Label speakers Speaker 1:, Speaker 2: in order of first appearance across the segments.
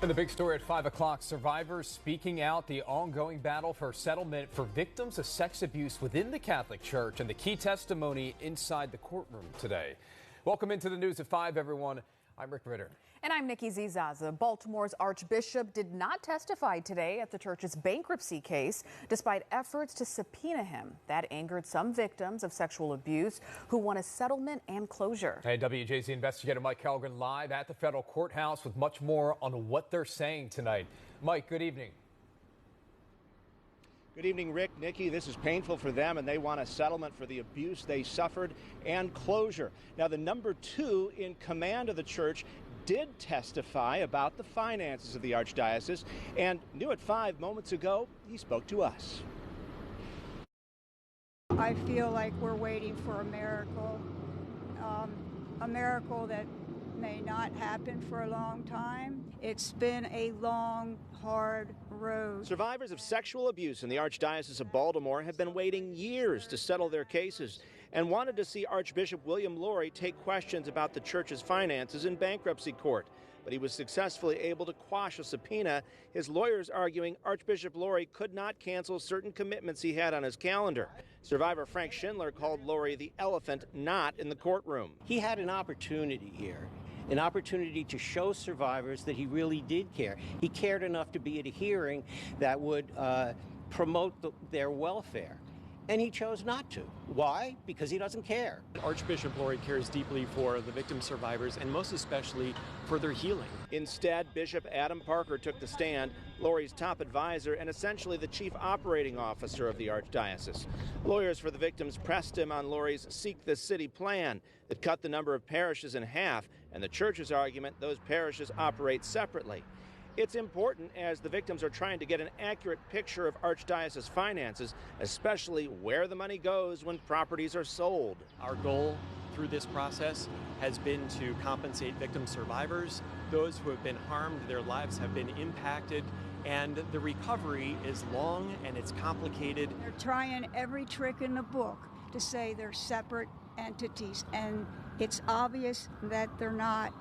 Speaker 1: And the big story at 5 o'clock, survivors speaking out the ongoing battle for settlement for victims of sex abuse within the Catholic Church and the key testimony inside the courtroom today. Welcome into the news at 5, everyone. I'm Rick Ritter.
Speaker 2: And I'm Nikki Zizaza. Baltimore's archbishop did not testify today at the church's bankruptcy case, despite efforts to subpoena him. That angered some victims of sexual abuse who want a settlement and closure.
Speaker 1: Hey, WJZ investigator Mike Helgren live at the federal courthouse with much more on what they're saying tonight. Mike, good evening.
Speaker 3: Good evening, Rick. Nikki, this is painful for them, and they want a settlement for the abuse they suffered and closure. Now, the number 2 in command of the church did testify about the finances of the archdiocese, and new at 5 moments ago, he spoke to us.
Speaker 4: I feel like we're waiting for a miracle that may not happen for a long time. It's been a long, hard road.
Speaker 3: Survivors of sexual abuse in the Archdiocese of Baltimore have been waiting years to settle their cases and wanted to see Archbishop William Lori take questions about the church's finances in bankruptcy court. But he was successfully able to quash a subpoena, his lawyers arguing Archbishop Lori could not cancel certain commitments he had on his calendar. Survivor Frank Schindler called Lori the elephant not in the courtroom.
Speaker 5: He had an opportunity here. An opportunity to show survivors that he really did care. He cared enough to be at a hearing that would promote their welfare. And he chose not to. Why? Because he doesn't care.
Speaker 6: Archbishop Lori cares deeply for the victim survivors and most especially for their healing.
Speaker 3: Instead, Bishop Adam Parker took the stand, Lori's top advisor and essentially the chief operating officer of the Archdiocese. Lawyers for the victims pressed him on Lori's Seek the City plan that cut the number of parishes in half, and the church's argument those parishes operate separately. It's important as the victims are trying to get an accurate picture of Archdiocese finances, especially where the money goes when properties are sold.
Speaker 6: Our goal through this process has been to compensate victim survivors, those who have been harmed, their lives have been impacted, and the recovery is long and it's complicated.
Speaker 4: They're trying every trick in the book to say they're separate entities, and it's obvious that they're not.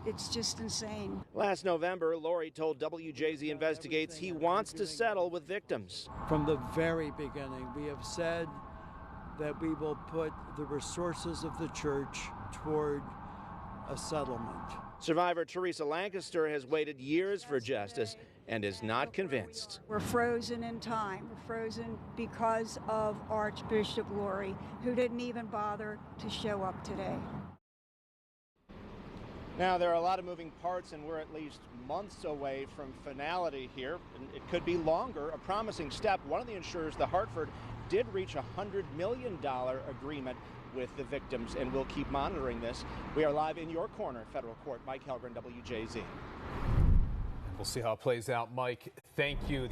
Speaker 4: It's just insane.
Speaker 3: Last November, Lori told WJZ Investigates he wants to settle with victims.
Speaker 7: From the very beginning, we have said that we will put the resources of the church toward a settlement.
Speaker 3: Survivor Teresa Lancaster has waited years for justice and is not convinced.
Speaker 4: We're frozen in time. We're frozen because of Archbishop Lori, who didn't even bother to show up today.
Speaker 3: Now, there are a lot of moving parts, and we're at least months away from finality here, and it could be longer. A promising step. One of the insurers, the Hartford, did reach a $100 million agreement with the victims, and we'll keep monitoring this. We are live in your corner at Federal Court. Mike Helgren, WJZ.
Speaker 1: We'll see how it plays out, Mike. Thank you.